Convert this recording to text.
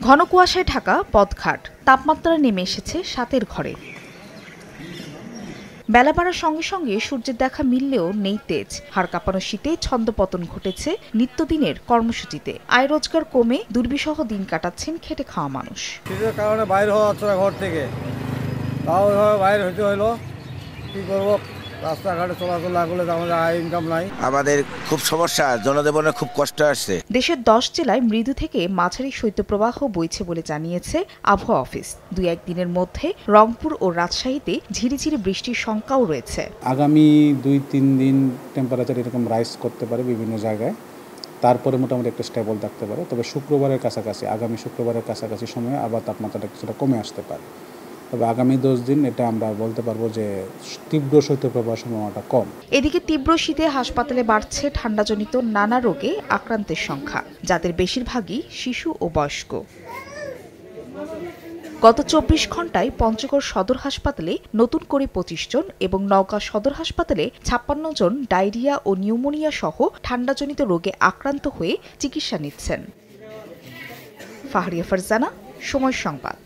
ঘন কুয়াশায় ঢাকা পথঘাট, তাপমাত্রা নেমে এসেছে ৭-এর ঘরে। বেলা বাড়ার সঙ্গে সঙ্গে সূর্যের দেখা মিললেও নেই তেজ। হাড় কাঁপানো শীতে ছন্দপতন ঘটেছে নিত্যদিনের কর্মসূচিতে। আয় রোজগার কমে দুর্বিষহ দিন কাটাচ্ছেন খেটে খাওয়া মানুষ। শীতের কারণে বাইরে হওয়া হচ্ছে না ঘর থেকে, তাও বাইরে হইতে হইলো। কি করবো, রাস্তাঘাটে চলাচল না করলে আমাদের আয় ইনকাম নাই। আমাদের খুব সমস্যা, জনজীবনে খুব কষ্ট আসছে। দেশের ১০ জেলায় মৃদু থেকে মাঝারি শৈত্যপ্রবাহ বইছে বলে জানিয়েছে আবহাওয়া অফিস। ২-১ দিনের মধ্যে রংপুর ও রাজশাহীতে ঝিরিঝিরি বৃষ্টির শঙ্কাও রয়েছে। আগামী ২-৩ দিন টেম্পারেচার এরকম রাইজ করতে পারে বিভিন্ন জায়গায়, তারপরে মোটামুটি একটা স্টেবল থাকতে পারে। তবে আগামী শুক্রবারের কাছাকাছি সময়ে আবার তাপমাত্রাটা কিছুটা কমে আসতে পারে। তবে আগামী ১০ দিন এটা আমরা বলতে পারবো যে তীব্র শৈত্যপ্রবাহের সম্ভাবনাটা কম। এদিকে তীব্র শীতে হাসপাতালে বাড়ছে ঠান্ডাজনিত নানা রোগে আক্রান্তের সংখ্যা, যাদের বেশিরভাগই শিশু ও বয়স্ক। গত ২৪ ঘণ্টায় পঞ্চগড় সদর হাসপাতালে নতুন করে ২৫ জন এবং নওগাঁ সদর হাসপাতালে ৫৬ জন ডায়রিয়া ও নিউমোনিয়া সহ ঠান্ডাজনিত রোগে আক্রান্ত হয়ে চিকিৎসা নিচ্ছেন। ফাহরিয়া ফারজানা, সময় সংবাদ।